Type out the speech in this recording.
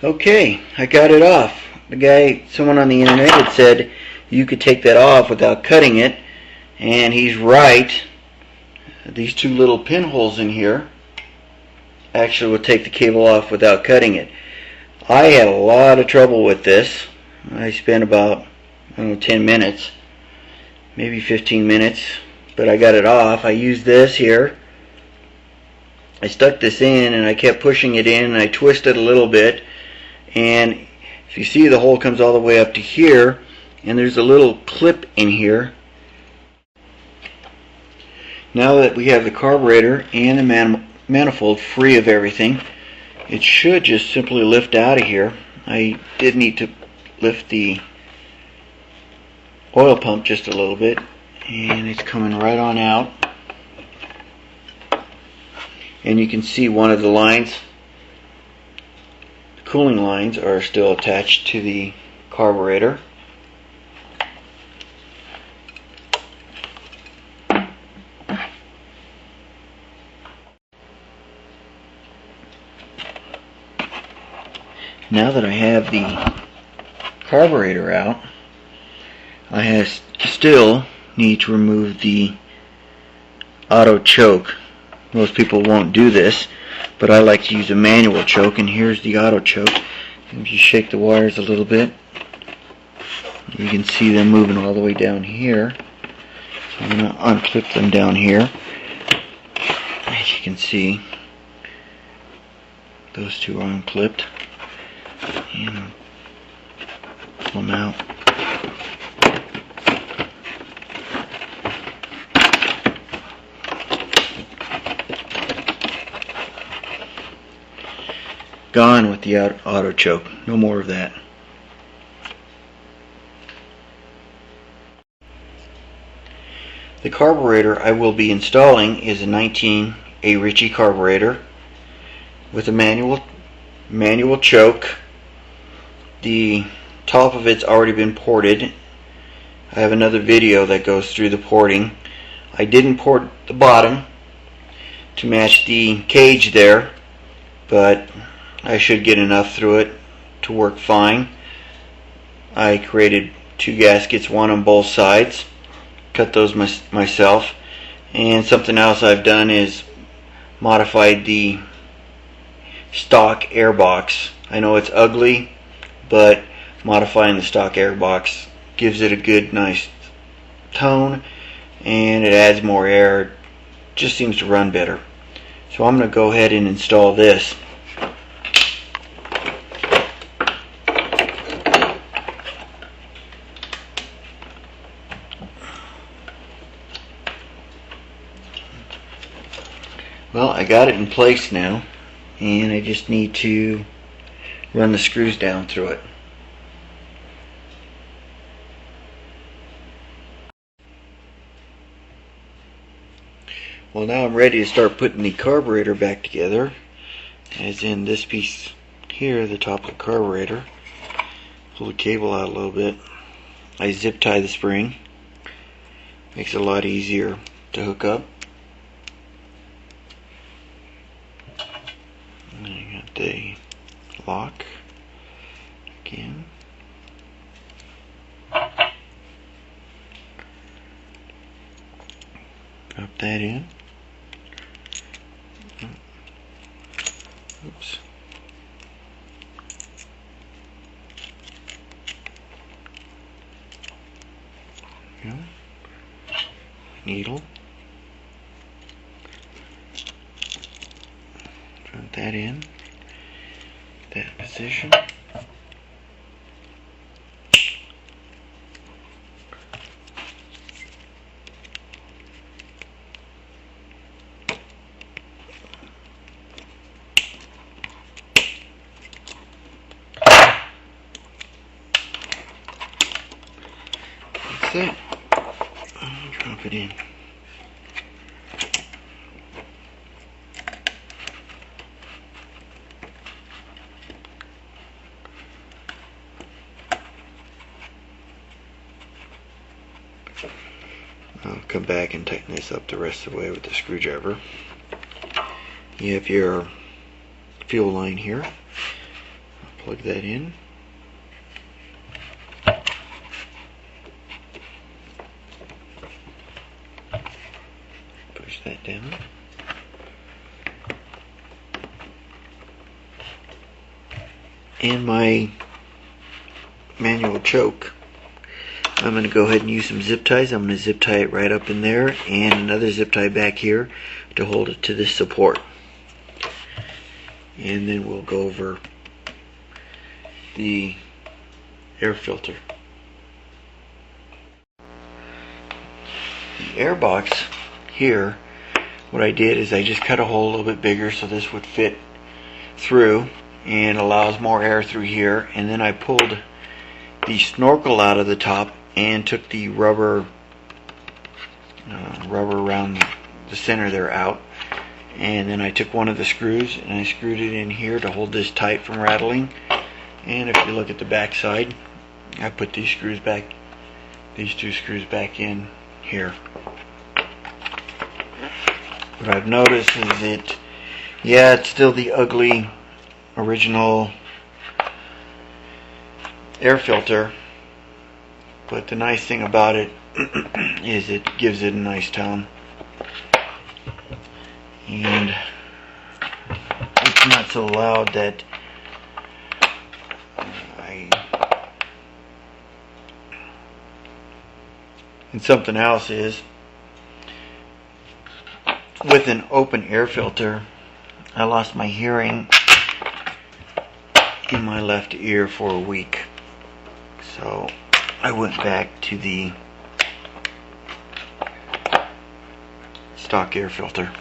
Okay, I got it off. Someone on the internet had said you could take that off without cutting it, and he's right. These two little pinholes in here actually will take the cable off without cutting it. I had a lot of trouble with this. I spent about 10 minutes, maybe 15 minutes, but I got it off. I used this here. I stuck this in and I kept pushing it in and I twisted a little bit, and if you see, the hole comes all the way up to here, and there's a little clip in here. Now that we have the carburetor and the manifold free of everything, it should just simply lift out of here. I did need to lift the oil pump just a little bit, and it's coming right on out. And you can see one of the lines, the cooling lines, are still attached to the carburetor. Now that I have the carburetor out, I still need to remove the auto choke. Most people won't do this, but I like to use a manual choke, and here's the auto choke. If you shake the wires a little bit, you can see them moving all the way down here. So I'm going to unclip them down here. As you can see, those two are unclipped, and pull them out. Gone with the auto choke. No more of that. The carburetor I will be installing is a 19 A Ritchie carburetor with a manual choke. The top of it's already been ported. I have another video that goes through the porting. I didn't port the bottom to match the cage there, but I should get enough through it to work fine. I created two gaskets, one on both sides, cut those myself, and something else I've done is modified the stock air box. I know it's ugly, but modifying the stock air box gives it a good, nice tone, and it adds more air. It just seems to run better. So I'm going to go ahead and install this. Well, I got it in place now, and I just need to run the screws down through it. Well, now I'm ready to start putting the carburetor back together, as in this piece here, the top of the carburetor. Pull the cable out a little bit. I zip tie the spring. Makes it a lot easier to hook up. And I got the lock again. Drop that in. Oops. There we go. Needle. Drop that in. That position. That's it. Drop it in. I'll come back and tighten this up the rest of the way with the screwdriver. You have your fuel line here. I'll Plug that in. Push that down. And my manual choke. I'm going to go ahead and use some zip ties. I'm going to zip tie it right up in there and another zip tie back here to hold it to this support. And then we'll go over the air filter. The air box here, what I did is I just cut a hole a little bit bigger so this would fit through and allows more air through here, and then I pulled the snorkel out of the top and took the rubber around the center there out, and then I took one of the screws and I screwed it in here to hold this tight from rattling. And if you look at the back side, I put these screws back, these two screws back in here. What I've noticed is that, yeah, it's still the ugly original air filter, but the nice thing about it is it gives it a nice tone, and it's not so loud that and something else is, with an open air filter, I lost my hearing in my left ear for a week. So I went back to the stock air filter.